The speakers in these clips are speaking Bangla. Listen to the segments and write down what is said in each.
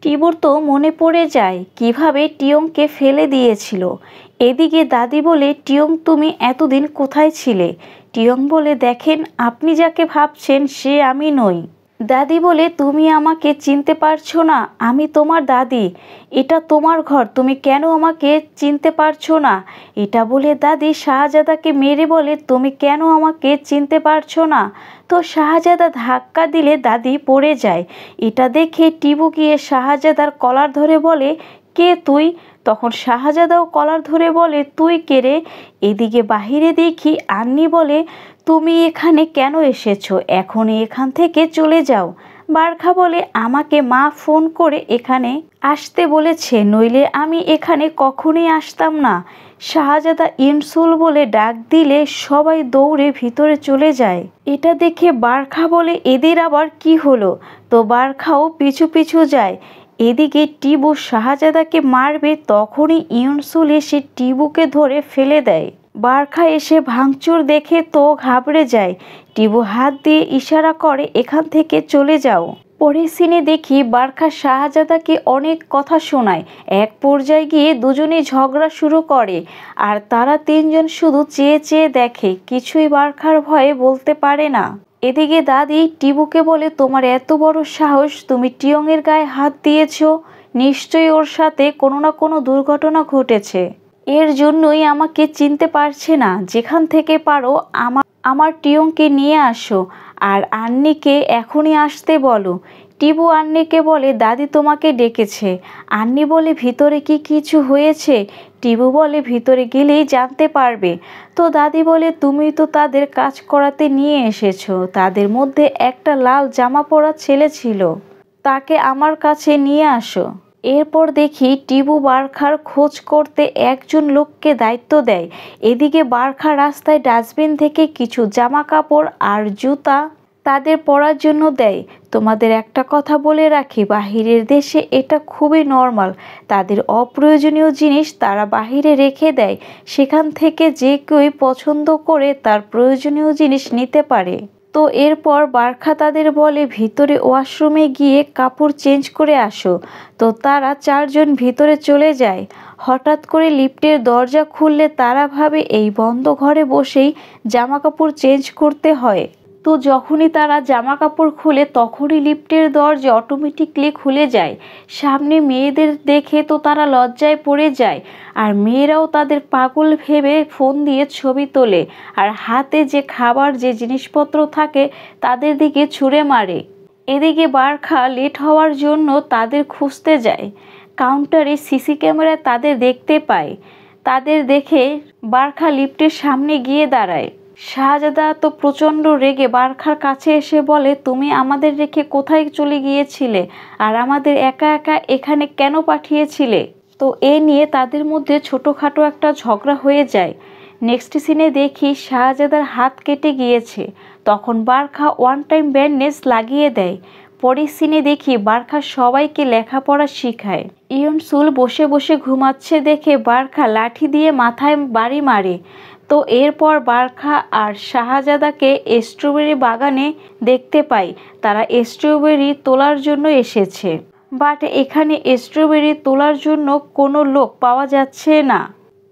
টিবুর তো মনে পড়ে যায় কিভাবে টিয়ংকে ফেলে দিয়েছিল। এদিকে দাদি বলে, টিয়ং তুমি এতদিন কোথায় ছিলে? টিয়ং বলে, দেখেন আপনি যাকে ভাবছেন সে আমি নই। দাদি বলে, তুমি আমাকে চিনতে পারছো না? আমি তোমার দাদি। এটা তোমার ঘর, তুমি কেন আমাকে চিনতে পারছো না? এটা বলে দাদি শাহজাদাকে মেরে বলে, তুমি কেন আমাকে চিনতে পারছো না? তো শাহজাদা ধাক্কা দিলে দাদি পড়ে যায়। এটা দেখে টিবু গিয়ে শাহজাদার কলার ধরে বলে, কে তুই? তখন শাহজাদাও কলার ধরে বলে, তুই কে রে? এদিকে বাহিরে দেখি আন্নি বলে, তুমি এখানে কেন এসেছো? এখনই এখান থেকে চলে যাও। বারখা বলে, আমাকে মা ফোন করে এখানে আসতে বলেছে, নইলে আমি এখানে কখনোই আসতাম না। শাহজাদা ইনসুল বলে ডাক দিলে সবাই দৌড়ে ভিতরে চলে যায়। এটা দেখে বারখা বলে, এদের আবার কি হলো? তো বারখাও পিছু পিছু যায়। এদিকে টিবু শাহজাদাকে মারবে, তখনই ইনসুল এসে টিবুকে ধরে ফেলে দেয়। বারখা এসে ভাঙচুর দেখে তো ঘাবড়ে যায়। টিবু হাত দিয়ে ইশারা করে, এখান থেকে চলে যাও। পরের সিনে দেখি বারখা শাহজাদাকে অনেক কথা শোনায়। এক পর্যায়ে গিয়ে দুজনেই ঝগড়া শুরু করে, আর তারা তিনজন শুধু চেয়ে চেয়ে দেখে, কিছুই বারখার ভয়ে বলতে পারে না। এদিকে দাদি টিবুকে বলে, তোমার এত বড় সাহস, তুমি টিয়ংয়ের গায়ে হাত দিয়েছ? নিশ্চয়ই ওর সাথে কোনো না কোনো দুর্ঘটনা ঘটেছে, এর জন্যই আমাকে চিনতে পারছে না। যেখান থেকে পারো আমার টিয়ংকে নিয়ে আসো, আর আন্নিকে এখনই আসতে বলো। টিবু আন্নিকে বলে, দাদি তোমাকে ডেকেছে। আন্নি বলে, ভিতরে কি কিছু হয়েছে? টিবু বলে, ভিতরে গেলেই জানতে পারবে। তো দাদি বলে, তুমি তো তাদের কাজ করাতে নিয়ে এসেছো, তাদের মধ্যে একটা লাল জামা পরা ছেলে ছিল, তাকে আমার কাছে নিয়ে আসো। এরপর দেখি টিবু বারখার খোঁজ করতে একজন লোককে দায়িত্ব দেয়। এদিকে বারখা রাস্তায় ডাস্টবিন থেকে কিছু জামা কাপড় আর জুতা তাদের পরার জন্য দেয়। তোমাদের একটা কথা বলে রাখি, বাহিরের দেশে এটা খুবই নর্মাল। তাদের অপ্রয়োজনীয় জিনিস তারা বাহিরে রেখে দেয়, সেখান থেকে যে কেউই পছন্দ করে তার প্রয়োজনীয় জিনিস নিতে পারে। তো এরপর বারখা তাদের বলে, ভিতরে ওয়াশরুমে গিয়ে কাপড় চেঞ্জ করে আসো। তো তারা চারজন ভিতরে চলে যায়। হঠাৎ করে লিফটের দরজা খুললে তারা ভাবে এই বন্ধ ঘরে বসেই জামা কাপড় চেঞ্জ করতে হয়। তো যখনই তারা জামা কাপড় খুলে তখনই লিফটের দরজা অটোমেটিকলি খুলে যায়। সামনে মেয়েদের দেখে তো তারা লজ্জায় পড়ে যায়, আর মেয়েরাও তাদের পাগল ভেবে ফোন দিয়ে ছবি তোলে, আর হাতে যে খাবার যে জিনিসপত্র থাকে তাদের দিকে ছুঁড়ে মারে। এদিকে বারখা লেট হওয়ার জন্য তাদের খুঁজতে যায়। কাউন্টারে সিসি ক্যামেরায় তাদের দেখতে পায়। তাদের দেখে বারখা লিফটের সামনে গিয়ে দাঁড়ায়। শাহজাদা তো প্রচণ্ড রেগে বারখার কাছে এসে বলে, তুমি আমাদের রেখে কোথায় চলে গিয়েছিলে, আর আমাদের একা একা এখানে কেন পাঠিয়েছিলে? তো এ নিয়ে তাদের মধ্যে ছোটোখাটো একটা ঝগড়া হয়ে যায়। নেক্সট সিনে দেখি শাহজাদার হাত কেটে গিয়েছে, তখন বারখা ওয়ান টাইম ব্যান্ডেজ লাগিয়ে দেয়। পরের সিনে দেখি বারখা সবাইকে লেখাপড়া শেখায়। ইয়নসুল বসে বসে ঘুমাচ্ছে দেখে বারখা লাঠি দিয়ে মাথায় বাড়ি মারে। তো এরপর বারখা আর শাহজাদাকে স্ট্রবেরি বাগানে দেখতে পাই। তারা স্ট্রবেরি তোলার জন্য এসেছে, বাট এখানে স্ট্রবেরি তোলার জন্য কোনো লোক পাওয়া যাচ্ছে না।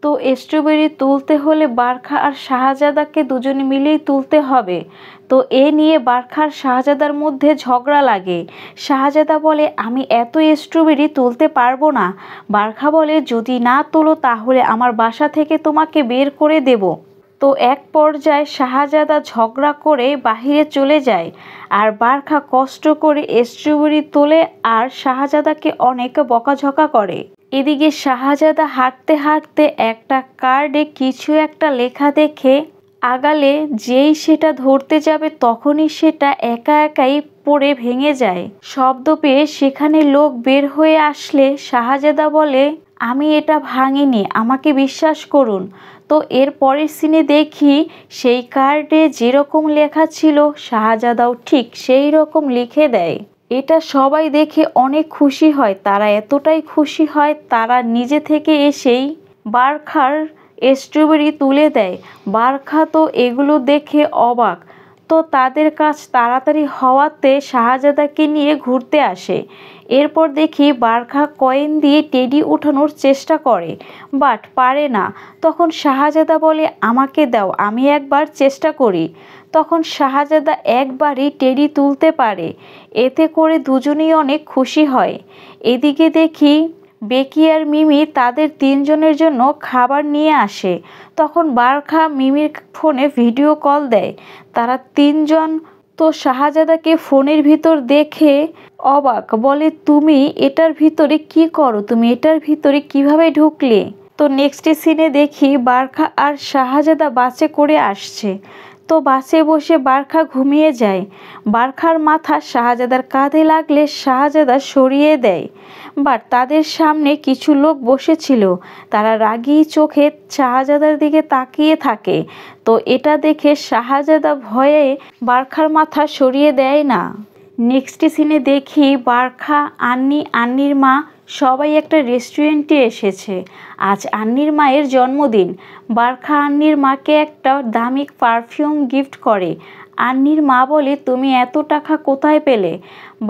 তো স্ট্রবেরি তুলতে হলে বারখা আর শাহজাদাকে দুজনে মিলেই তুলতে হবে। তো এ নিয়ে বারখা আর শাহজাদার মধ্যে ঝগড়া লাগে। শাহজাদা বলে, আমি এত স্ট্রবেরি তুলতে পারবো না। বারখা বলে, যদি না তোলো তাহলে আমার বাসা থেকে তোমাকে বের করে দেব। তো এক পর্যায়ে শাহজাদা ঝগড়া করে বাহিরে চলে যায়, আর বারখা কষ্ট করে স্ট্রবেরি তোলে আর শাহজাদাকে অনেক বকাঝকা করে। এদিকে শাহজাদা হাঁটতে হাঁটতে একটা কার্ডে কিছু একটা লেখা দেখে আগালে যেই সেটা ধরতে যাবে তখনই সেটা একা একাই পড়ে ভেঙে যায়। শব্দ পেয়ে সেখানে লোক বের হয়ে আসলে শাহজাদা বলে, আমি এটা ভাঙিনি, আমাকে বিশ্বাস করুন। তো এর পরের সিনে দেখি সেই কার্ডে যেরকম লেখা ছিল শাহজাদাও ঠিক সেই রকম লিখে দেয়। এটা সবাই দেখে অনেক খুশি হয়। তারা এতটাই খুশি হয় তারা নিজে থেকে এসেই বারখার স্ট্রবেরি তুলে দেয়। বারখা তো এগুলো দেখে অবাক। তো তাদের কাজ তাড়াতাড়ি হওয়াতে শাহজাদাকে নিয়ে ঘুরতে আসে। এরপর দেখি বারখা কয়েন দিয়ে টেডি উঠানোর চেষ্টা করে, বাট পারে না। তখন শাহজাদা বলে, আমাকে দাও, আমি একবার চেষ্টা করি। তখন শাহজাদা একবারই টেডি তুলতে পারে। এতে করে দুজনেই অনেক খুশি হয়। এদিকে দেখি বেকি আর মিমি তাদের তিনজনের জন্য খাবার নিয়ে আসে। তখন বারখা মিমির ফোনে ভিডিও কল দেয়। তারা তিনজন তো শাহজাদাকে ফোনের ভিতর দেখে অবাক, বলে তুমি এটার ভিতরে কি করো, তুমি এটার ভিতরে কিভাবে ঢুকলে? তো নেক্সট সিনে দেখি বারখা আর শাহজাদা বাসে করে আসছে। তো বাসে বসে বারখা ঘুমিয়ে যায়। বারখার মাথা শাহজাদার কাঁধে লাগলে শাহজাদা সরিয়ে দেয়। বাট তাদের সামনে কিছু লোক বসেছিল, তারা রাগী চোখে শাহজাদার দিকে তাকিয়ে থাকে। তো এটা দেখে শাহজাদা ভয়ে বারখার মাথা সরিয়ে দেয় না। নেক্সট সিনে দেখি বারখা, আন্নির মা সবাই একটা রেস্টুরেন্টে এসেছে। আজ আন্নির মায়ের জন্মদিন। বারখা আন্নির মাকে একটা দামি পারফিউম গিফট করে। আন্নির মা বলে, তুমি এত টাকা কোথায় পেলে?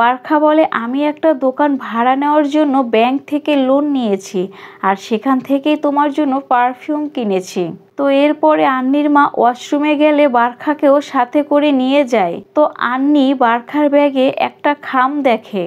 বারখা বলে, আমি একটা দোকান ভাড়া নেওয়ার জন্য ব্যাংক থেকে লোন নিয়েছি, আর সেখান থেকেই তোমার জন্য পারফিউম কিনেছি। তো এরপরে আন্নির মা ওয়াশরুমে গেলে বারখাকেও সাথে করে নিয়ে যায়। তো আন্নি বারখার ব্যাগে একটা খাম দেখে।